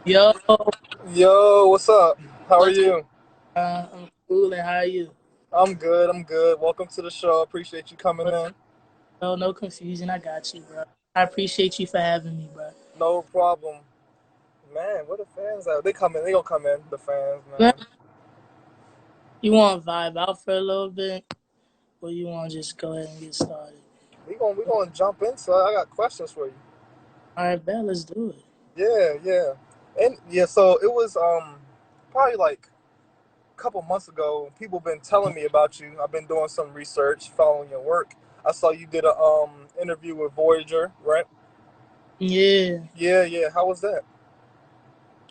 Yo, Yo, what's up? How are what's you? I'm cool and how are you? I'm good. I'm good. Welcome to the show. Appreciate you coming in. No, no confusion. I got you, bro. I appreciate you for having me, bro. No problem. Man, where the fans at? They come in. They gonna come in. The fans, Nah, man. you want to vibe out for a little bit, or you want to just go ahead and get started? We gonna jump into it. I got questions for you. All right, bet. Let's do it. Yeah, yeah, and yeah. So it was probably like a couple months ago. People been telling me about you. I've been doing some research, following your work. I saw you did a interview with Voyager, right? Yeah, Yeah, yeah. How was that?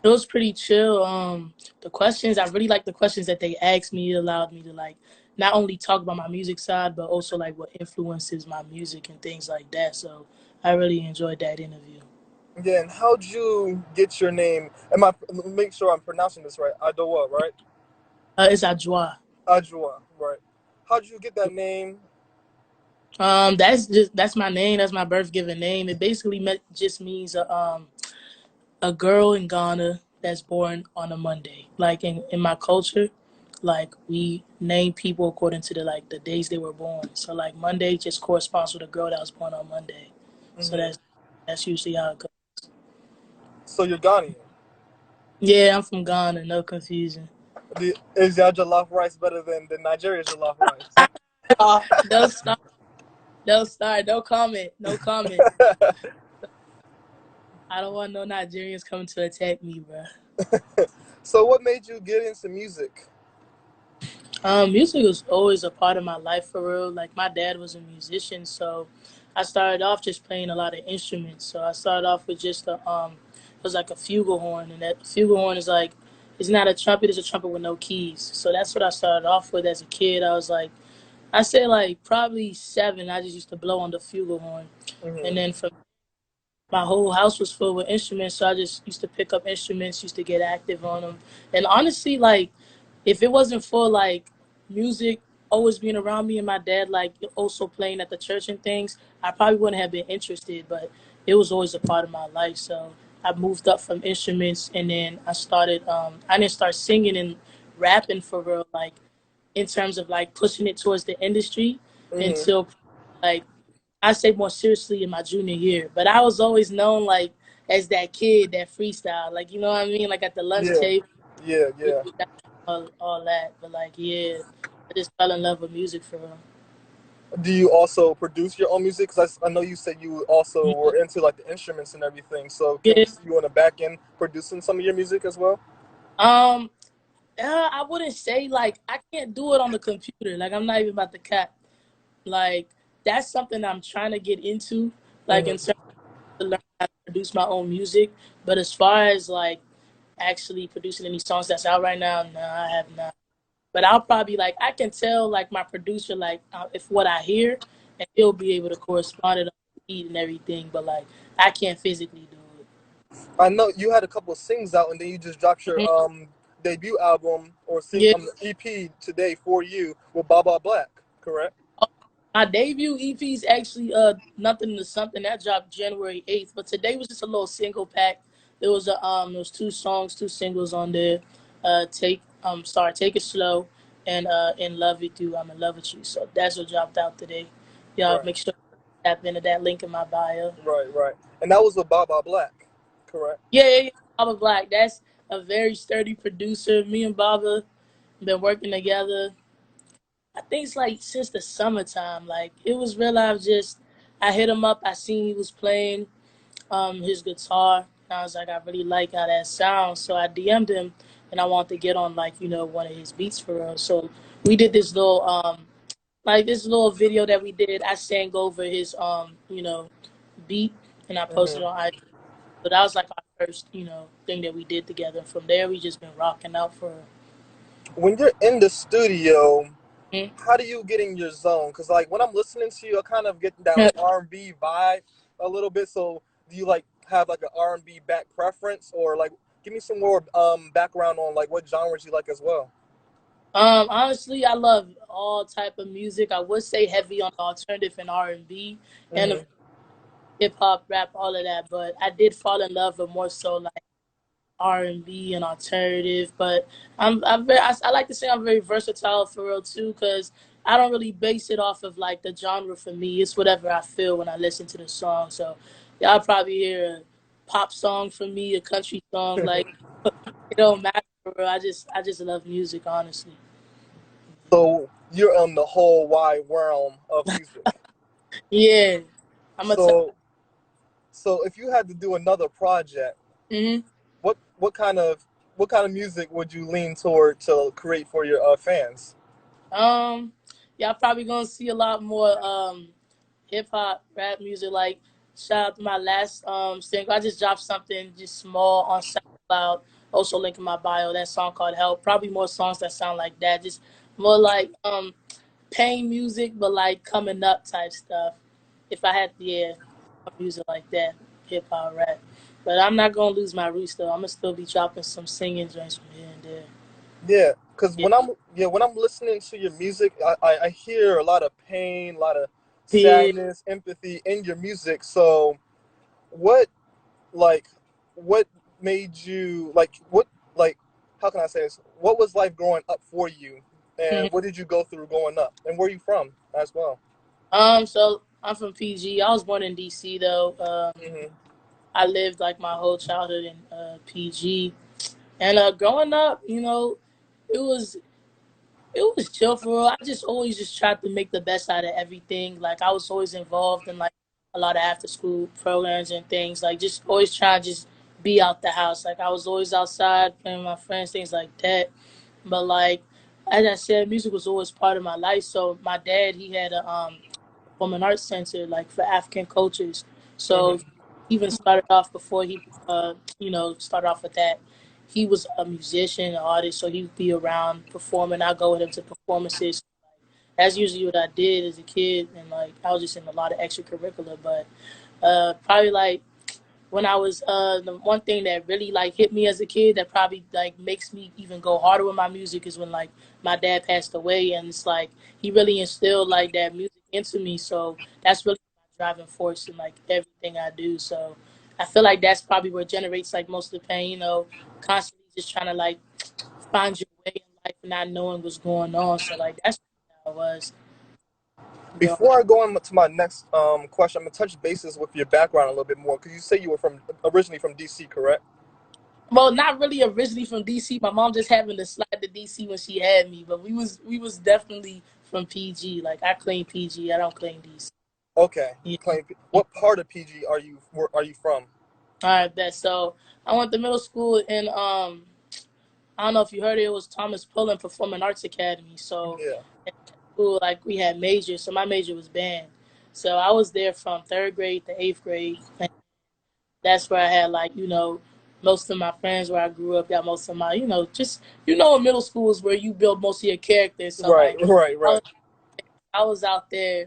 it was pretty chill. The questions I really like the questions that they asked me. It allowed me to like not only talk about my music side, but also like what influences my music and things like that. So I really enjoyed that interview. Yeah, and how'd you get your name? Make sure I'm pronouncing this right. Adowa, right? It's Adwoa. Adwoa, right? How'd you get that name? That's my name. That's my birth given name. It basically just means a girl in Ghana that's born on a Monday. Like in my culture, like we name people according to the days they were born. So like Monday just corresponds with a girl that was born on Monday. So Hmm. that's usually how it goes. So you're Ghanaian. Yeah, I'm from Ghana. No confusion. Is your jollof rice better than Nigeria's jollof rice? Don't start. Don't start. No comment. No comment. I don't want no Nigerians coming to attack me, bro. So what made you get into music? Music was always a part of my life for real. Like my dad was a musician, so I started off just playing a lot of instruments. So I started off with just it was like a flugelhorn, and that flugelhorn is like, it's not a trumpet; it's a trumpet with no keys. So that's what I started off with as a kid. I was like, I say like probably 7. I just used to blow on the flugelhorn, and Hmm. then from my whole house was filled with instruments, so I just used to pick up instruments, used to get active on them. And honestly, like, if it wasn't for like music always being around me and my dad like also playing at the church and things, I probably wouldn't have been interested. But it was always a part of my life. So I moved up from instruments, and then I started. I didn't start singing and rapping for real, like in terms of like pushing it towards the industry Hmm. until like I say more seriously in my junior year. But I was always known like as that kid that freestyle, like you know what I mean, like at the lunch Yeah, table, yeah, yeah. all that. But like yeah, I just fell in love with music for real. Do you also produce your own music? Because I know you said you also were into like the instruments and everything. So can we Yeah. see you on the back end producing some of your music as well? Um. I wouldn't say like I can't do it on the computer. Like I'm not even about to cap. Like that's something I'm trying to get into. Like in Hmm. terms of learn how to produce my own music. But as far as like actually producing any songs that's out right now, no, I have not. But I'll probably like I can tell like my producer like if what I hear, and he'll be able to correspond it on the beat and everything. But like I can't physically do it. I know you had a couple of singles out, and then you just dropped your Mhm. debut album or Yeah. EP today for you with Baba Black, correct? Oh, my debut EP is actually Nothing to Something that dropped January 8th. But today was just a little single pack. There was 2 songs, 2 singles on there. Take It Slow and In Love With You, I'm in love with you. So that's what dropped out today. Y'all Right, make sure to tap into that link in my bio. right, right. And that was with Baba Black, correct? Yeah. Baba Black. That's a very sturdy producer. Me and Baba been working together. I think it's like since the summertime. Like it was real. I hit him up. I seen he was playing his guitar. And I was like, I really like how that sounds. So I DM'd him, and I wanted to get on like one of his beats for us. So we did this little video that we did. I sang over his beat, and I posted Hmm. on IG. So that was like our first thing that we did together. From there, we just been rocking out for. When you're in the studio, Mhm. how do you get in your zone? Because like when I'm listening to you, I kind of get that like R&B vibe a little bit. So do you like have like an R&B back preference, or like give me some more background on like what genres you like as well? Honestly, I love all type of music. I would say heavy on the alternative and R&B, and of Hmm. hip hop, rap, all of that. But I did fall in love with more so like R&B and alternative. But I like to say I'm very versatile for real too, because I don't really base it off of like the genre for me. It's whatever I feel when I listen to the song. So y'all probably hear a pop song from me, a country song, like it don't matter for real. I just love music, honestly. So you're on the whole wide realm of music. Yeah, I'm gonna tell. So so if you had to do another project, Hmm. what kind of music would you lean toward to create for your fans? Um, y'all probably gonna see a lot more hip hop, rap music. Like shout out to my last single. I just dropped something just small on SoundCloud. Also link in my bio. That song called Help. Probably more songs that sound like that. Just more like pain music, but like coming up type stuff. If I had yeah, music like that, hip hop rap. But I'm not gonna lose my roots though. I'm gonna still be dropping some singing joints from here and there. Yeah, because Yeah. when I'm listening to your music, I hear a lot of pain, a lot of Yeah. sadness, empathy in your music. So what like what made you like how can I say this? What was life growing up for you, and what did you go through growing up, and where are you from as well? So I'm from PG. I was born in DC though. Hmm. I lived like my whole childhood in PG, and growing up, it was it was chill for real. I just always just tried to make the best out of everything. Like I was always involved in like a lot of after school programs and things. Like just always trying to just be out the house. Like I was always outside playing with my friends, things like that. But like as I said, music was always part of my life. So my dad, he had a performing arts center like for African cultures. So Hmm. even started off before he started off with that. He was a musician, an artist, so he'd be around performing. I go with him to performances. That's usually what I did as a kid, and like I was just in a lot of extracurricular. But probably like when I was the one thing that really like hit me as a kid that probably like makes me even go harder with my music is when like my dad passed away, and it's like he really instilled like that music into me. So that's really my driving force in like everything I do. So I feel like that's probably what generates like most of the pain, constantly just trying to like find your way in life and not knowing what's going on. So like that's how it was. Girl. Before I go on to my next question, I'm gonna touch bases with your background a little bit more because you say you were from originally from DC, correct? Well, not really originally from DC. My mom just happened to slide to DC when she had me, but we was definitely from PG. Like I claim PG, I don't claim DC. Okay, Yeah. you claim. What part of PG are you from? All right, that so I went to middle school in I don't know if you heard it. It was Thomas Pullen Performing Arts Academy. So Yeah. in school, like we had majors. So my major was band. So I was there from third grade to eighth grade. That's where I had like most of my friends where I grew up. Got most of my just in middle school is where you build most of your characters. So Right, like right, I right. was, I was out there,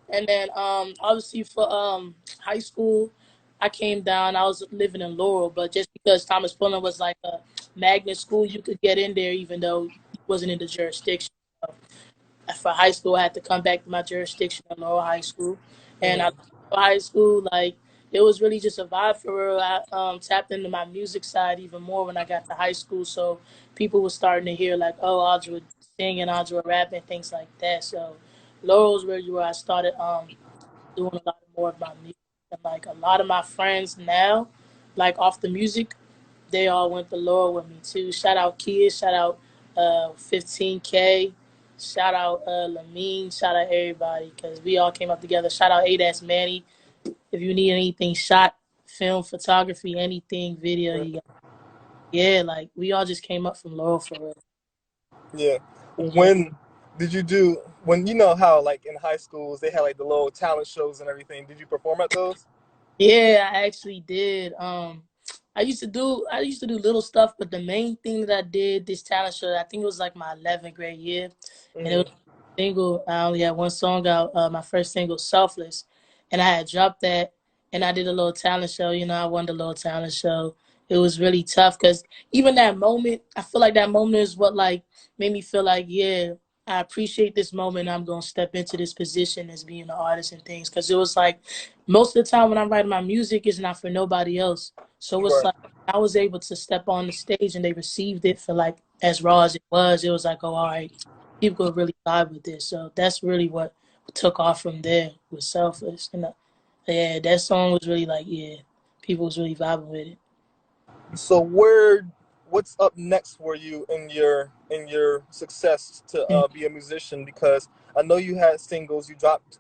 and then obviously for high school, I came down. I was living in Laurel, but just because Thomas Pullen was like a magnet school, you could get in there even though it wasn't in the jurisdiction. So for high school, I had to come back to my jurisdiction in Laurel High School, and I Hmm. high school like it was really just a vibe for real. I tapped into my music side even more when I got to high school, so people were starting to hear like, oh, Adwoa singing, Adwoa rapping, things like that. So Laurel's really where I started doing a lot more of my music, and like a lot of my friends now, like off the music, they all went to Laurel with me too. Shout out Kids, shout out 15K, shout out Lamine, shout out everybody because we all came up together. Shout out Adas Manny. If you need anything shot, film, photography, anything, video, you got. Yeah, like we all just came up from Laurel for real. Yeah. Yeah. When did you do when you know how like in high schools they had like the little talent shows and everything? Did you perform at those? Yeah, I actually did. I used to do little stuff, but the main thing that I did this talent show, I think it was like my 11th grade year, and it was Hmm. a single. I only had one song out, my first single, "Selfless," and I had dropped that, and I did a little talent show. I won the little talent show. It was really tough because even that moment, I feel like that moment is what like made me feel like, yeah. I appreciate this moment. I'm gonna step into this position as being an artist and things, because it was like most of the time when I'm writing my music, it's not for nobody else. So it's Right. like I was able to step on the stage and they received it for like as raw as it was. It was like, oh, all right, people could really vibe with this. So that's really what took off from there with Selfless. And yeah, that song was really like, yeah, people was really vibing with it. So what's up next for you in your success to Mm, be a musician? Because I know you had singles, you dropped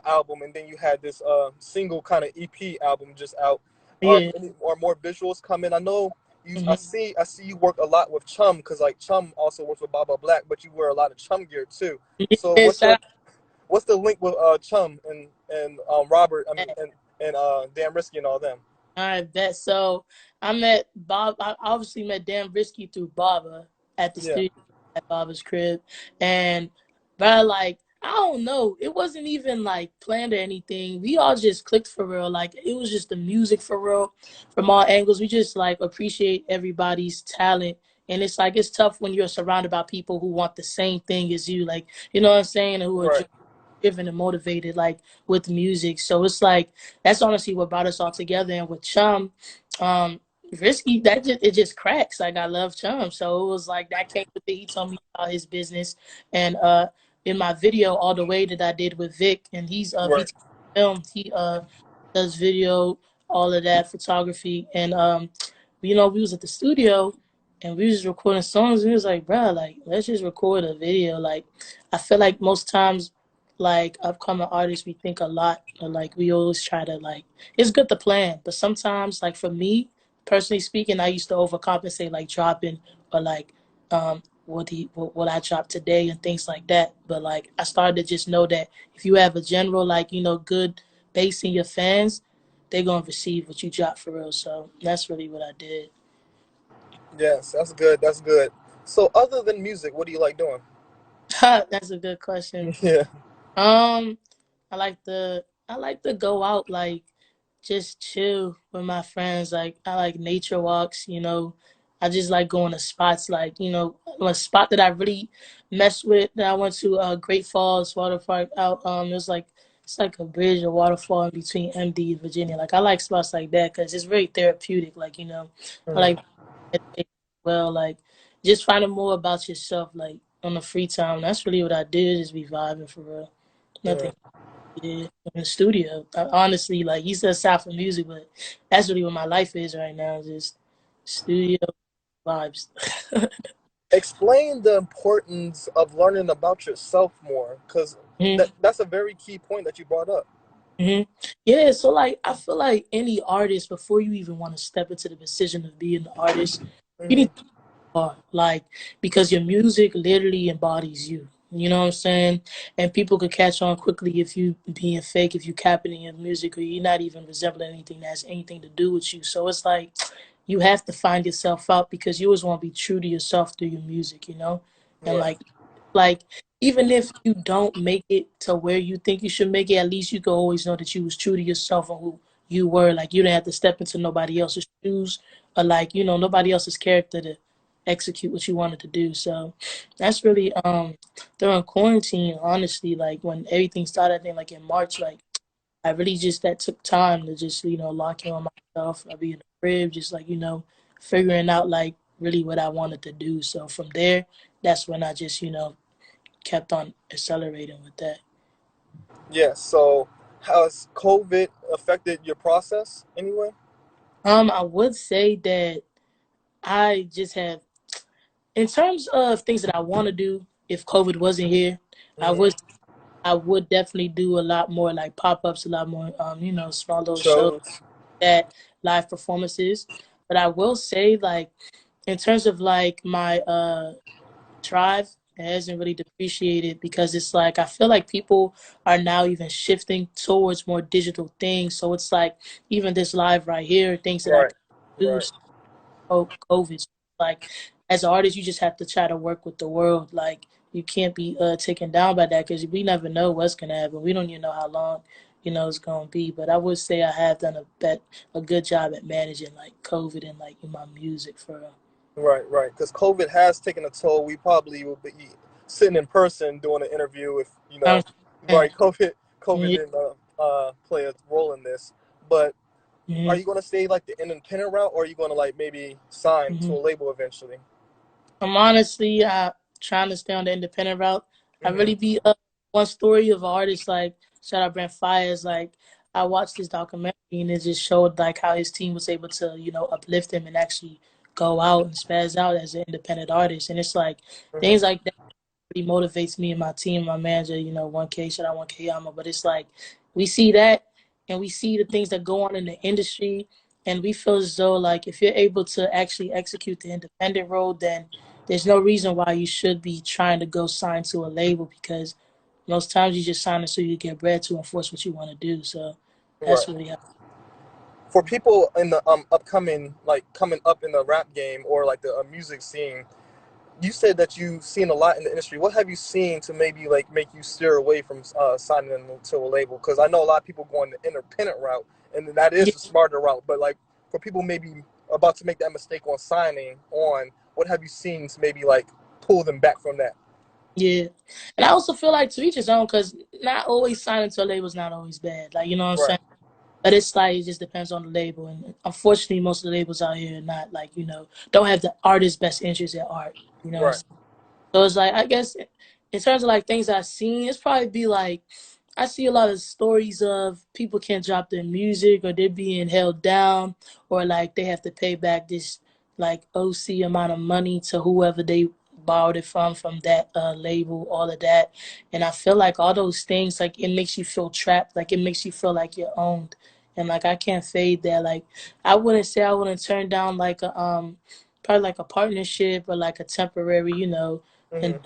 album, and then you had this single kind of EP album just out. yeah. Are more visuals coming? I know you. Hmm. I see you work a lot with Chum because like Chum also works with Baba Black, but you wear a lot of Chum gear too. So Yeah, shout what's the link with Chum and Robert? I mean out. and Dan Risky and all them. All right, bet. So I met Bob. I obviously met Dan Risky through Baba at the Yeah. studio at Baba's crib, and bro, like I don't know, it wasn't even like planned or anything. We all just clicked for real. Like it was just the music for real, from all angles. We just like appreciate everybody's talent, and it's like it's tough when you're surrounded by people who want the same thing as you. Like you know what I'm saying, and who are Right. driven and motivated like with music. So it's like that's honestly what brought us all together. And with Chum, um, Risky, that just it just cracks. Like I love Chum. So it was like that came with it. He told me about his business. And in my video all the way that I did with Vic, and he's Right. filmed, he does video, all of that, photography. And you know, we was at the studio and we was just recording songs, and he was like, bro, like let's just record a video. Like I feel like most times like upcoming artists, we think a lot, or like we always try to like it's good to plan, but sometimes like for me personally speaking, I used to overcompensate like dropping or like what I dropped today and things like that. But like I started to just know that if you have a general like you know good base in your fans, they're gonna receive what you drop for real. So that's really what I did. Yes, that's good. That's good. So, other than music, what do you like doing? That's a good question. Yeah. Um, I like to go out like just chill with my friends. Like I like nature walks, you know. I just like going to spots like, you know, a spot that I really messed with that I went to Great Falls Water Park out it was like it's like a bridge or waterfall in between MD and Virginia. Like I like spots like that cuz it's very therapeutic like, you know. I like Mhm. well like just finding more about yourself like on the free time. That's really what I did, just be vibing for real. Yeah. Nothing. Yeah, in the studio. Honestly, like you said, aside from music, but that's really what my life is right now. Just studio vibes. Explain the importance of learning about yourself more, because Hmm. that's a very key point that you brought up. Hmm. Yeah, so like I feel like any artist, before you even want to step into the decision of being an artist, you need Hmm. are like because your music literally embodies you. You know what I'm saying? And people could catch on quickly if you being fake, if you capping in your music, or you're not even resembling anything that has anything to do with you. So it's like you have to find yourself out because you always want to be true to yourself through your music, you know? And Right. like even if you don't make it to where you think you should make it, at least you can always know that you was true to yourself and who you were. Like you didn't have to step into nobody else's shoes or like, you know, nobody else's character to execute what you wanted to do. So that's really during quarantine, honestly, like when everything started, I think like in March, like I really just that took time to just, you know, lock in on myself. I'd be in the crib, just like, you know, figuring out like really what I wanted to do. So from there, that's when I just, you know, kept on accelerating with that. Yeah. So, has COVID affected your process anyway? I would say that I just have in terms of things that I want to do, if COVID wasn't here, I would Hmm. I would definitely do a lot more like pop ups, a lot more you know, small little shows Shows. that live performances. But I will say like in terms of like my drive, it hasn't really depreciated because it's like I feel like people are now even shifting towards more digital things. So it's like even this live right here, things that I Right. can do Right. COVID. So, like as an artist, you just have to try to work with the world. Like you can't be taken down by that because we never know what's gonna happen. We don't even know how long you know it's gonna be. But I would say I have done a good job at managing like COVID and like in my music for real. Right. Right. Because COVID has taken a toll. We probably will be. sitting in person doing an interview. If you I'm know, saying, right? COVID yeah, didn't play a role in this. But are yeah, you going to stay like the independent route, or are you going to like maybe sign to mm-hmm. a label eventually? I'm honestly trying to stay on the independent route. I Hmm. really be one story of an artist like shout out Brent Fires. Like I watched this documentary and it just showed like how his team was able to uplift him and actually go out and spaz out as an independent artist. And it's like things Hmm. like that really motivates me and my team, my manager. 1K shout out 1K Yama. But it's like we see that and we see the things that go on in the industry. And we feel as though like if you're able to actually execute the independent road, then there's no reason why you should be trying to go sign to a label because most times you just sign it so you get bread to enforce what you want to do. So Right. that's really how. For people in the upcoming, like coming up in the rap game or like the music scene, you said that you've seen a lot in the industry. What have you seen to maybe like make you steer away from signing to a label? Because I know a lot of people going the independent route, and that is Yeah, the smarter route. But like for people maybe about to make that mistake on signing on, what have you seen to maybe like pull them back from that? yeah. And I also feel like to each his own because not always signing to a label is not always bad. Like, you know what I'm Right, saying? But it's like it just depends on the label. And unfortunately, most of the labels out here are not like, don't have the artist's best interest at art. You know what I'm right. saying? So it's like I guess in terms of like things I've seen, it's probably be like I see a lot of stories of people can't drop their music or they're being held down or like they have to pay back this like OC amount of money to whoever they borrowed it from that label, all of that. And I feel like all those things like it makes you feel trapped, like it makes you feel like you're owned. And like I can't fade that. Like I wouldn't say I wouldn't turn down like a probably like a partnership or like a temporary, and Hmm.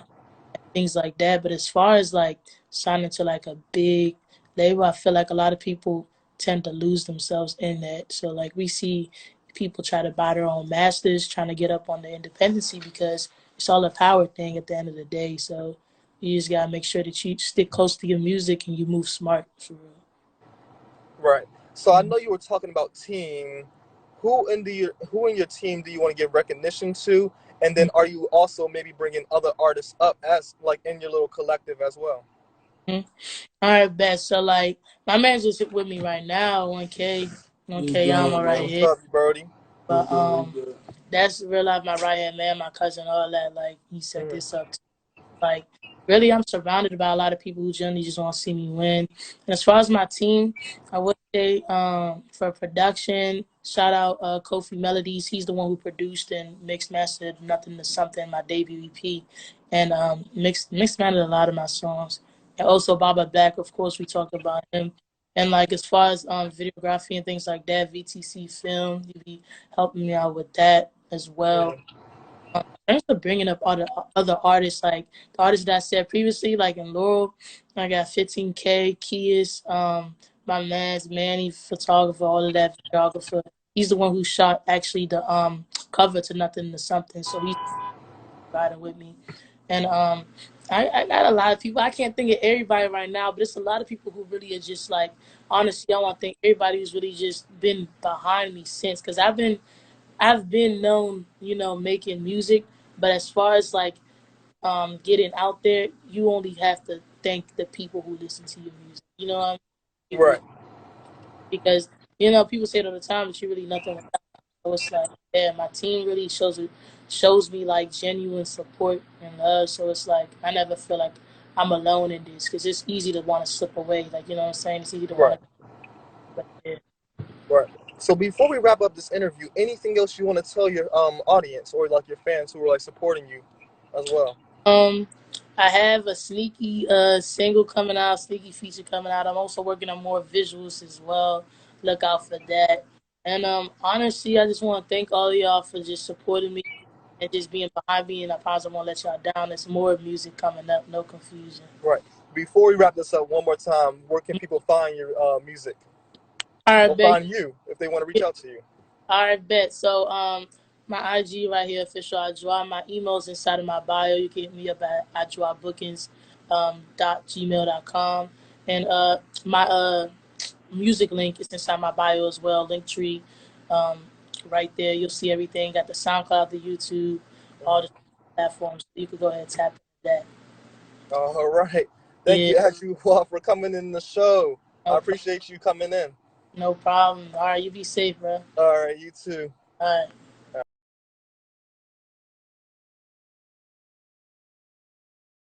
things like that. But as far as like signing to like a big label, I feel like a lot of people tend to lose themselves in that. So like we see people try to buy their own masters, trying to get up on the independency because it's all a power thing at the end of the day. So you just gotta make sure that you stick close to your music and you move smart for real. Right. So I Mm-hmm. know you were talking about team. Who in your team do you want to give recognition to? And then are you also maybe bringing other artists up as like in your little collective as well? All right, bet. So like my manager's with me right now, 1K, 1K Yama right What's here. up, Brody? But that's real life my right hand man, my cousin, all that. Like he set Hmm. this up. Like really, I'm surrounded by a lot of people who generally just want to see me win. And as far as my team, I would say for production, shout out Kofi Melodies. He's the one who produced and mixed mastered Nothing to Something, my debut EP, and mixed mastered a lot of my songs. And also Baba Black, of course, we talked about him. And like as far as videography and things like that, VTC Film, he be helping me out with that as well. Hmm. Thanks for bringing up all the other artists, like the artists that I said previously, like in Laurel, I got 15K, Kias, my man's Manny, photographer, all of that, videographer. He's the one who shot actually the cover to Nothing to Something, so he's riding with me. And I got a lot of people. I can't think of everybody right now, but it's a lot of people who really are just like, honestly, I want to thank everybody who's really just been behind me since, because I've been known, making music, but as far as like getting out there, you only have to thank the people who listen to your music. You know what I mean? People Right, because people say it all the time, but you're really nothing without. So it's like, yeah, my team really shows me like genuine support and love. So it's like I never feel like I'm alone in this because it's easy to want to slip away. Like, you know what I'm saying? It's easy to want right, to, but yeah. right. So before we wrap up this interview, anything else you want to tell your audience or like your fans who are like supporting you as well? Um, I have a sneaky single coming out, sneaky feature coming out. I'm also working on more visuals as well. Look out for that. And honestly, I just want to thank all of y'all for just supporting me and just being behind me. And I promise I won't let y'all down. There's more music coming up. No confusion. Right. Before we wrap this up one more time, where can people find your music All or right, bet. find you if they want to reach out to you? All right, bet. So my IG right here, official Adwoa. My email's inside of my bio. You can hit me up at adwoabookings dot gmail.com. And my music link is inside my bio as well. Linktree, um, right there. You'll see everything. Got the SoundCloud, the YouTube, all the Hmm. platforms. You could go ahead and tap into that. All right. Thank Yeah, you, Adwoa, for coming in the show. no I problem. appreciate you coming in. No problem. All right, you be safe, bro. All right, you too. All right.